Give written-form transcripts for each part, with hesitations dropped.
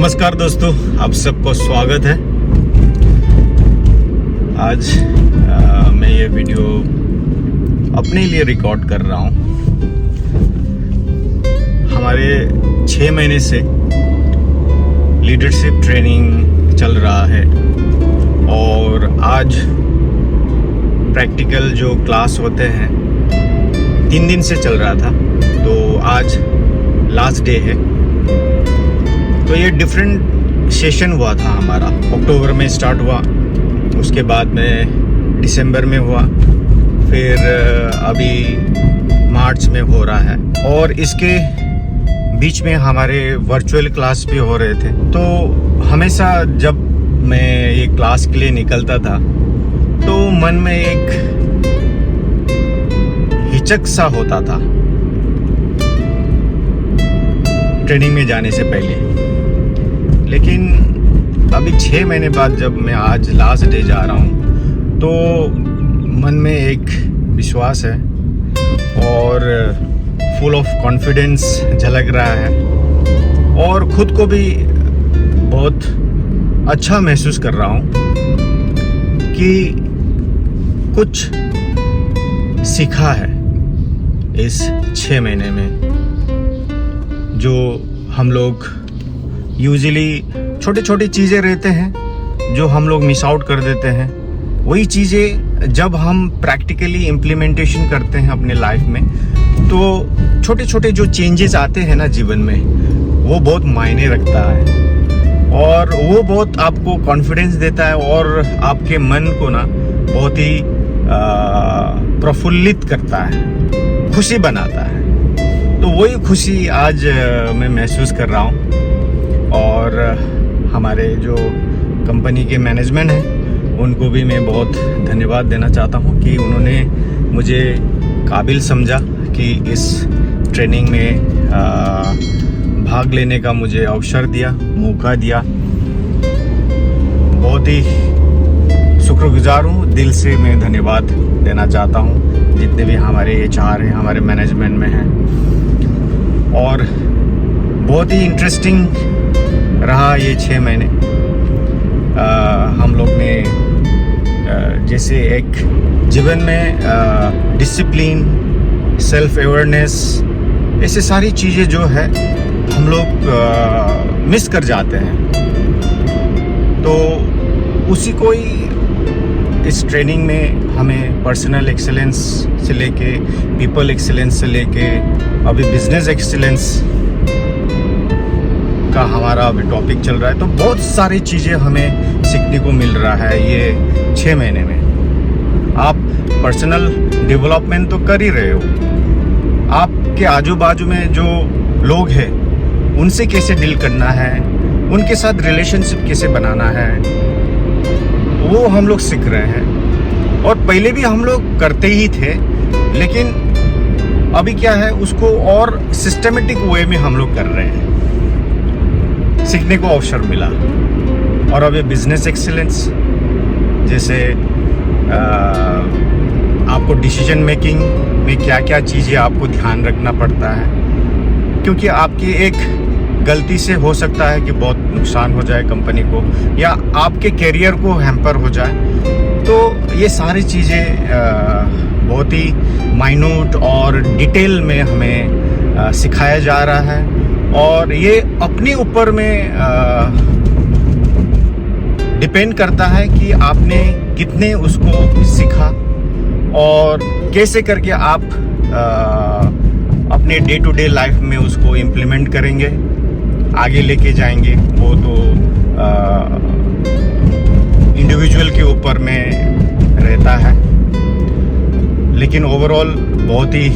नमस्कार दोस्तों, आप सबको स्वागत है। आज मैं ये वीडियो अपने लिए रिकॉर्ड कर रहा हूँ। हमारे 6 महीने से लीडरशिप ट्रेनिंग चल रहा है और आज प्रैक्टिकल जो क्लास होते हैं 3 दिन से चल रहा था, तो आज लास्ट डे है। तो ये डिफरेंट सेशन हुआ था हमारा। अक्टूबर में स्टार्ट हुआ, उसके बाद में दिसंबर में हुआ, फिर अभी मार्च में हो रहा है और इसके बीच में हमारे वर्चुअल क्लास भी हो रहे थे। तो हमेशा जब मैं ये क्लास के लिए निकलता था तो मन में एक हिचक सा होता था ट्रेनिंग में जाने से पहले। लेकिन अभी 6 महीने बाद जब मैं आज लास्ट डे जा रहा हूँ तो मन में एक विश्वास है और फुल ऑफ कॉन्फिडेंस झलक रहा है और खुद को भी बहुत अच्छा महसूस कर रहा हूँ कि कुछ सीखा है इस 6 महीने में। जो हम लोग यूजुअली छोटी छोटी चीज़ें रहते हैं जो हम लोग मिस आउट कर देते हैं, वही चीज़ें जब हम प्रैक्टिकली इम्प्लीमेंटेशन करते हैं अपने लाइफ में तो छोटे छोटे जो चेंजेस आते हैं ना जीवन में, वो बहुत मायने रखता है और वो बहुत आपको कॉन्फिडेंस देता है और आपके मन को ना बहुत ही प्रफुल्लित करता है, खुशी बनाता है। तो वही खुशी आज मैं महसूस कर रहा हूँ और हमारे जो कंपनी के मैनेजमेंट हैं उनको भी मैं बहुत धन्यवाद देना चाहता हूँ कि उन्होंने मुझे काबिल समझा कि इस ट्रेनिंग में भाग लेने का मुझे अवसर दिया, मौका दिया। बहुत ही शुक्रगुजार हूँ, दिल से मैं धन्यवाद देना चाहता हूँ जितने भी हमारे HR हैं, हमारे मैनेजमेंट में हैं। और बहुत ही इंटरेस्टिंग रहा ये 6 महीने। हम लोग ने जैसे एक जीवन में डिसिप्लिन, सेल्फ अवेयरनेस, ऐसे सारी चीज़ें जो है हम लोग मिस कर जाते हैं। तो उसी को ही इस ट्रेनिंग में हमें पर्सनल एक्सेलेंस से लेके पीपल एक्सेलेंस से लेके अभी बिजनेस एक्सेलेंस का हमारा अभी टॉपिक चल रहा है। तो बहुत सारी चीज़ें हमें सीखने को मिल रहा है ये 6 महीने में। आप पर्सनल डेवलपमेंट तो कर ही रहे हो, आपके आजू बाजू में जो लोग हैं उनसे कैसे डील करना है, उनके साथ रिलेशनशिप कैसे बनाना है, वो हम लोग सीख रहे हैं। और पहले भी हम लोग करते ही थे, लेकिन अभी क्या है उसको और सिस्टमेटिक वे में हम लोग कर रहे हैं, सीखने को अवसर मिला। और अभी बिजनेस एक्सीलेंस जैसे आपको डिसीजन मेकिंग में क्या क्या चीज़ें आपको ध्यान रखना पड़ता है, क्योंकि आपकी एक गलती से हो सकता है कि बहुत नुकसान हो जाए कंपनी को या आपके करियर को हैम्पर हो जाए। तो ये सारी चीज़ें बहुत ही माइन्यूट और डिटेल में हमें सिखाया जा रहा है और ये अपने ऊपर में डिपेंड करता है कि आपने कितने उसको सीखा और कैसे करके आप अपने डे टू डे लाइफ में उसको इम्प्लीमेंट करेंगे, आगे लेके जाएंगे। वो तो इंडिविजुअल के ऊपर में रहता है, लेकिन ओवरऑल बहुत ही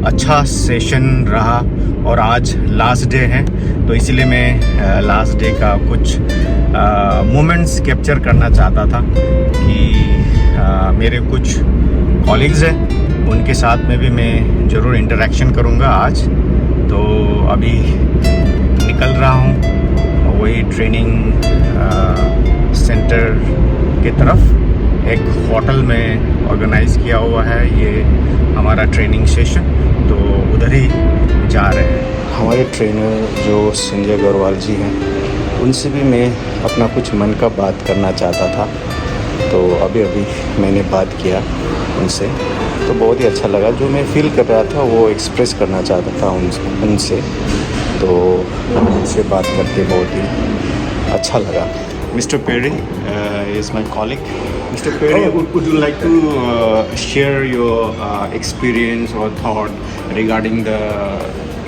अच्छा सेशन रहा। और आज लास्ट डे है तो इसलिए मैं लास्ट डे का कुछ मोमेंट्स कैप्चर करना चाहता था कि मेरे कुछ कॉलीग्स हैं उनके साथ में भी मैं ज़रूर इंटरेक्शन करूँगा आज। तो अभी निकल रहा हूँ वही ट्रेनिंग सेंटर की तरफ। एक होटल में ऑर्गेनाइज़ किया हुआ है ये हमारा ट्रेनिंग सेशन, तो उधर ही जा रहे हैं। हमारे ट्रेनर जो संजय अग्रवाल जी हैं उनसे भी मैं अपना कुछ मन का बात करना चाहता था। तो अभी मैंने बात किया उनसे, तो बहुत ही अच्छा लगा। जो मैं फ़ील कर रहा था वो एक्सप्रेस करना चाहता था उनसे। तो उनसे बात करके बहुत ही अच्छा लगा। Mr. Perry is my colleague. Mr. Perry, would you like to share your experience or thought regarding the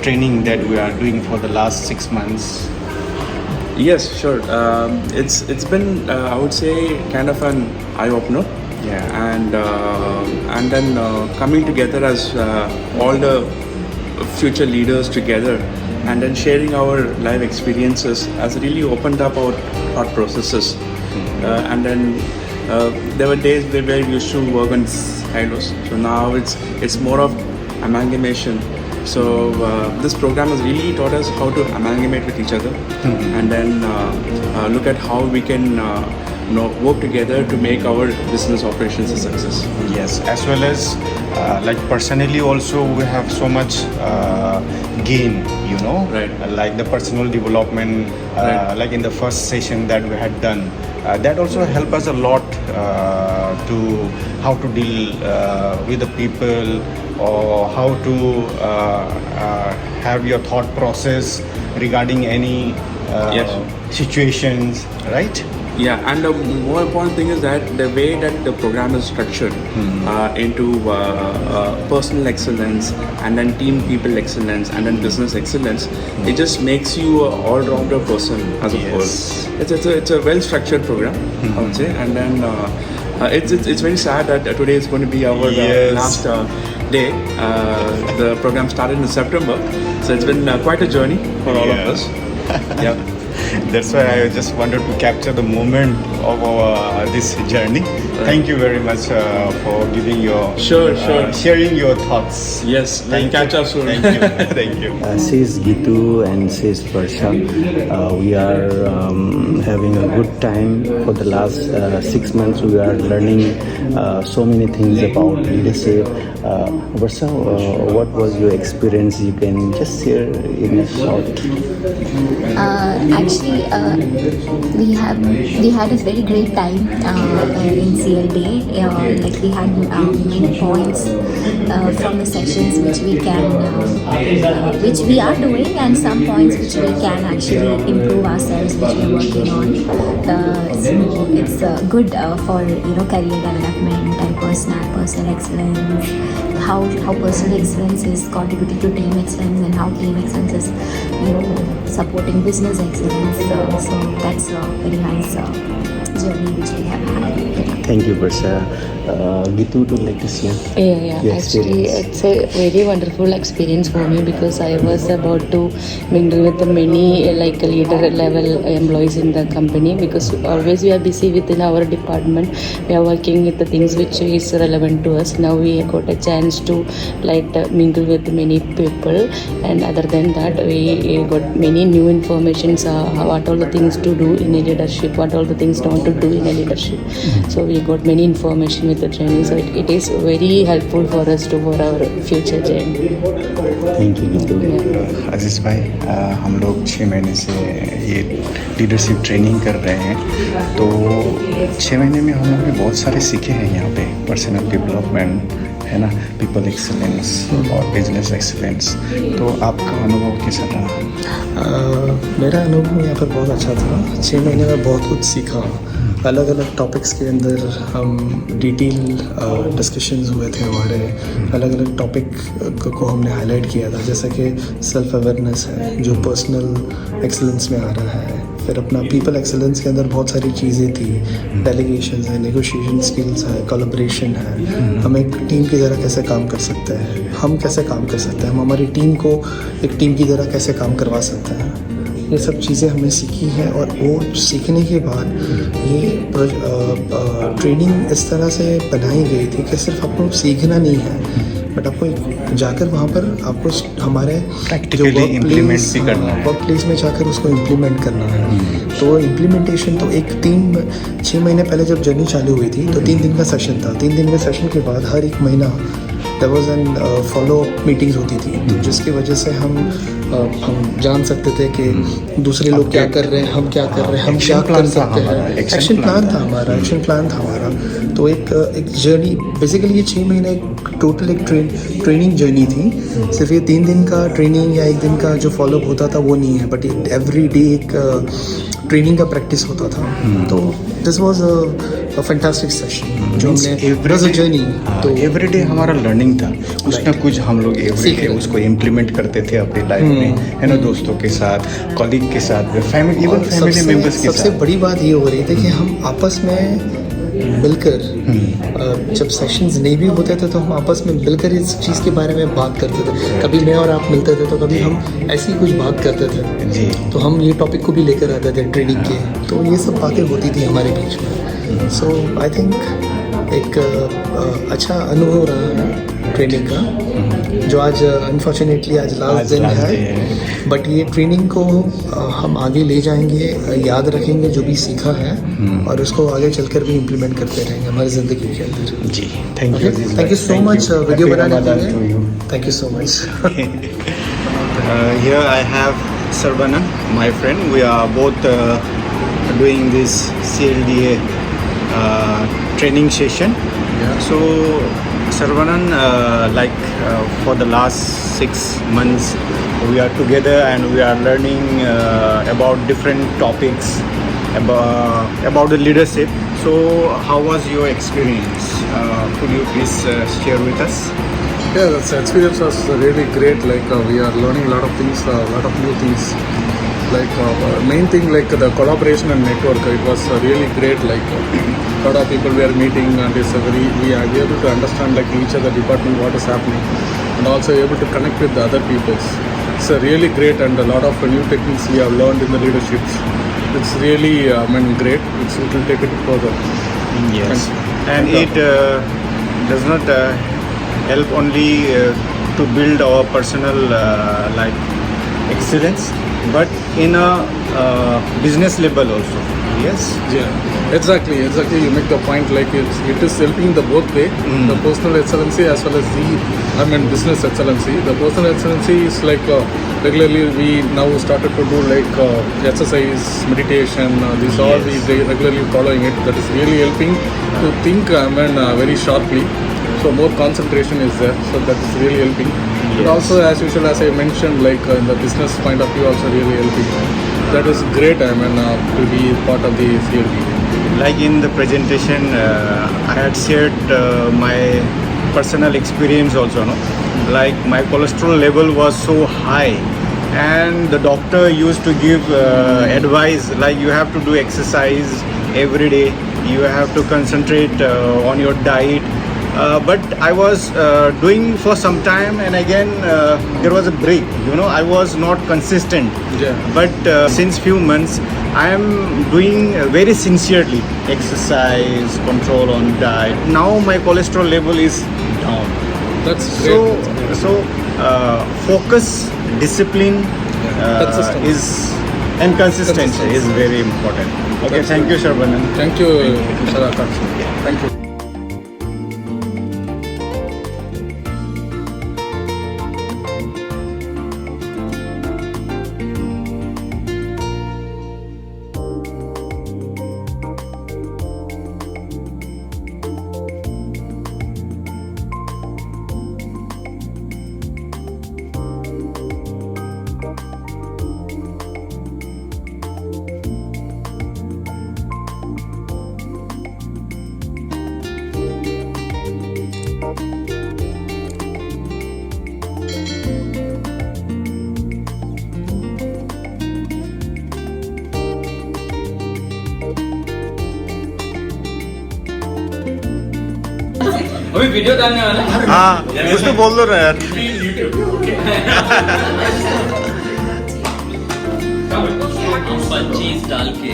training that we are doing for the last 6 months? Yes, sure. It's been I would say kind of an eye opener. Yeah. And then coming together as all the future leaders together, and then sharing our life experiences has really opened up our thought processes. And then there were days where we used to work on silos. So now it's more of amalgamation. So this program has really taught us how to amalgamate with each other, and then look at how we can work together to make our business operations a success. Yes, as well as like personally also we have so much gain, you know, Right. Like the personal development, Right. like in the first session that we had done, that also helped us a lot to how to deal with the people, or how to have your thought process regarding any Yes. situations, right? Yeah, and the more important thing is that the way that the program is structured into personal excellence, and then team people excellence, and then business excellence, it just makes you an all-rounder person as a Yes. whole. It's a well-structured program, I would say, and then it's very sad that today is going to be our Yes. last day. The program started in September, so it's been quite a journey for all Yeah. of us. Yeah. That's why I just wanted to capture the moment of our this journey. Thank you very much for giving your Sure. sharing your thoughts. Yes, we'll catch up soon. Thank you. Thank you. She is Gitu and she is Varsha. We are having a good time for the last 6 months. We are learning so many things about leadership. Varsha, what was your experience? You can just share in a short. Actually, we had a very great time in CLD. Like we had many points from the sessions which we are doing, and some points which we can actually improve ourselves, which we are working on. So it's good for career development and personal excellence. How personal excellence is contributing to team excellence, and how team excellence is supporting business excellence. So that's a very nice journey which we have had. Thank you, Varsha. Gitu, would you like to share? Yeah. Your Actually, experience? it's a very wonderful experience for me, because I was about to mingle with many like leader level employees in the company, because always we are busy within our department. We are working with the things which is relevant to us. Now we got a chance to mingle with many people, and other than that, we got many new informations. What all the things to do in a leadership, what all the things not to do in a leadership. So we got many information with the training. So it is very helpful for us for our future journey. Thank you, Gitu. अजीज़ भाई, हम लोग 6 महीने से ये leadership training कर रहे हैं। तो 6 महीने में हम लोग ने बहुत सारे सीखे हैं यहाँ पे। पर्सनल डेवलपमेंट है ना, पीपल एक्सीलेंस और बिजनेस एक्सीलेंस। तो आपका अनुभव कैसा रहा? मेरा अनुभव यहाँ पर बहुत अच्छा था। 6 महीने में बहुत कुछ सीखा। अलग अलग टॉपिक्स के अंदर हम डिटेल डिस्कशंस हुए थे हमारे। अलग अलग टॉपिक को हमने हाईलाइट किया था, जैसा कि सेल्फ अवेयरनेस है जो पर्सनल एक्सीलेंस में आ रहा है। फिर अपना पीपल एक्सीलेंस के अंदर बहुत सारी चीज़ें थी। डेलीगेशन है, नेगोशिएशन स्किल्स है, कोलैबोरेशन है। हम एक टीम की तरह कैसे काम कर सकते हैं, हम कैसे काम कर सकते हैं, हम हमारी टीम को एक टीम की तरह कैसे काम करवा सकते हैं। ये सब चीज़ें हमने सीखी हैं, और वो सीखने के बाद ये ट्रेनिंग इस तरह से बनाई गई थी कि सिर्फ आपको सीखना नहीं है, बट आपको जाकर वहाँ पर आपको हमारे प्रैक्टिकली इम्प्लीमेंट भी करना है। वर्क प्लेस में जाकर उसको इम्प्लीमेंट करना है। तो इम्प्लीमेंटेशन तो 6 महीने पहले जब जर्नी चालू हुई थी तो 3 दिन का सेशन था। 3 दिन के सेशन के बाद हर एक महीना there was an follow up meetings होती थी, तो जिसकी वजह से हम जान सकते थे कि दूसरे लोग क्या कर रहे हैं, हम क्या कर रहे हैं, हम क्या कर सकते हैं। एक्शन प्लान था हमारा। तो एक जर्नी, बेसिकली ये 6 महीने टोटल एक ट्रेनिंग जर्नी थी। सिर्फ ये 3 दिन का ट्रेनिंग या 1 दिन का जो फॉलोअप होता था वो नहीं है, बट एवरी डे एक ट्रेनिंग का प्रैक्टिस होता था। तो this was a fantastic session जो हमने जर्नी। तो एवरीडे हमारा लर्निंग था, कुछ ना कुछ हम लोग एवरीडे उसको इम्प्लीमेंट करते थे अपनी लाइफ में, है ना, दोस्तों के साथ, कॉलीग के साथ, फैमिली, इवन फैमिली मेंबर्स के साथ। सबसे बड़ी बात ये हो रही थी कि हम आपस में मिलकर जब सेशंस नहीं भी होते थे तो हम आपस में मिलकर इस चीज़ के बारे में बात करते थे। कभी मैं और आप मिलते थे तो कभी हम ऐसी कुछ बात करते थे जी। तो हम ये टॉपिक को भी लेकर आते थे ट्रेनिंग के, तो ये सब बातें होती थी हमारे बीच में। सो आई थिंक एक अच्छा अनुभव रहा है ट्रेनिंग का, जो आज अनफॉर्चुनेटली आज लास्ट दिन है, बट ये ट्रेनिंग को हम आगे ले जाएंगे, याद रखेंगे जो भी सीखा है, और उसको आगे चलकर भी इम्प्लीमेंट करते रहेंगे हमारी ज़िंदगी के अंदर। जी, thank you so much video बनाने के लिए, thank you so much. Here I have Sarvanan, my friend. We are both doing this CLDA training session. So Sarvanan, for the last 6 months we are together and we are learning about different topics about the leadership. So how was your experience? Could you please share with us? Yeah, the experience was really great. We are learning a lot of things, a lot of new things. Main thing the collaboration and network. It was really great. A lot of people we are meeting, and we are able to understand each other department what is happening, and also able to connect with the other peoples. It's really great, and a lot of new techniques we have learned in the leaderships. It's really great. It will take it further. Yes, and it does not help only to build our personal excellence, but in a business level also. Yes. Yeah, exactly. You make the point. It is helping the both way, the personal excellency as well as the business excellency. The personal excellency is regularly we now started to do exercise, meditation. These all we regularly following it. That is really helping to think very sharply. So more concentration is there. So that is really helping. Yes. And also, as usual, as I mentioned, in the business point of view, also really helping. That is great. To be part of the CLD. Like in the presentation, I had shared my personal experience also. No, like my cholesterol level was so high, and the doctor used to give advice like you have to do exercise every day. You have to concentrate on your diet. But I was doing for some time, and again there was a break. I was not consistent. Yeah. But since few months, I am doing very sincerely exercise, control on diet. Now my cholesterol level is down. That's great. So focus, discipline Consistency. and consistency is very important. Okay, That's thank you, Sarvanan. Thank you, Mr. Akash. Thank you. अभी video डालने वाला है। हाँ, कुछ तो बोल दो ना यार। चीज डाल के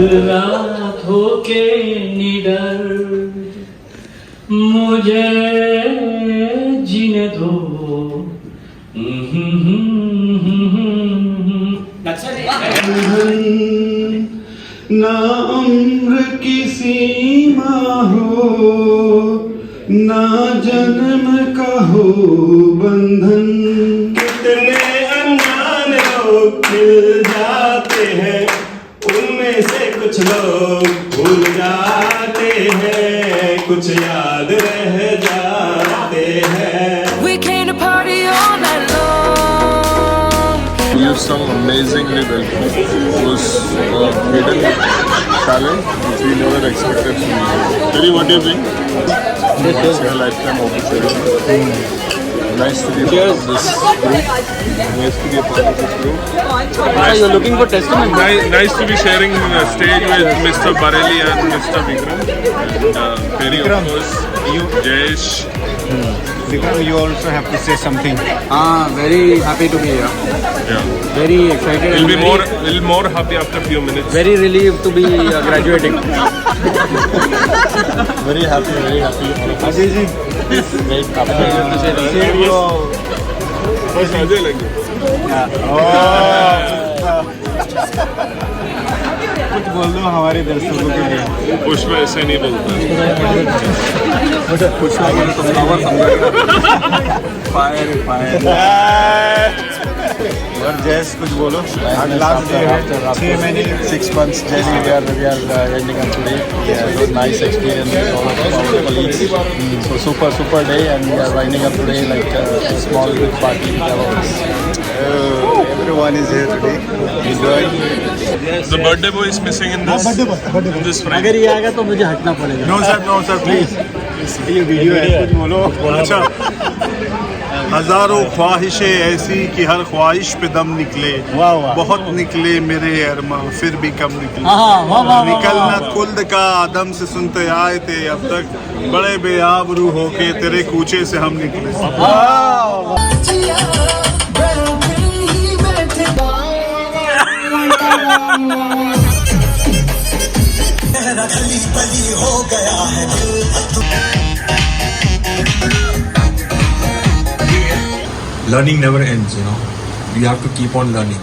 रातों के निडर मुझे जीने दो। ना उम्र की सीमा हो, ना जन्म का हो बंधन। कितने अनजान लोग मिल जाते हैं, उनमें से कुछ लोग भूल जाते हैं, कुछ याद रह जाते हैं। We came to party all night long. You sung amazingly well. It was hidden talent which we never expected from you. Terry, what do you think? It's a lifetime opportunity. Nice to be part of this group. Nice to be a part of this group. You're looking for testimony. Nice to be sharing the stage with Mr. Bareli and Mr. Vikram. Terry, of course. Jayesh. Vikram, you also have to say something. Very happy to be here. Yeah. Very excited. We'll be more happy after a few minutes. Very relieved to be graduating. Very happy. Ajay ji, First Ajay like it. कुछ बोल दो हमारे दर्शकों के लिए। कुछ में ऐसे नहीं बोलता। कुछ बोल तो पावर समझेगा। फायर और जैस कुछ बोलो। आज लास्ट डे है, 6 महीने 6 months journey we are ending up today. Yeah, it was nice experience with all of our colleagues. So super day and we are winding up today like a small good party with our friends. Everyone is here today enjoying. The birthday boy is missing in this. In this frame. अगर ये आएगा तो मुझे हटना पड़ेगा। No sir, please. ये video है, कुछ बोलो। अच्छा, हजारों ख्वाहिशें ऐसी कि हर ख्वाहिश पे दम निकले। वाह वाह। बहुत निकले मेरे अरमा, फिर भी कम निकले। वाह। निकलना खुल्द का आदम से सुनते आए थे, अब तक बड़े बेआबरू होके तेरे कूचे से हम निकले। Learning never ends, you know. We have to keep on learning.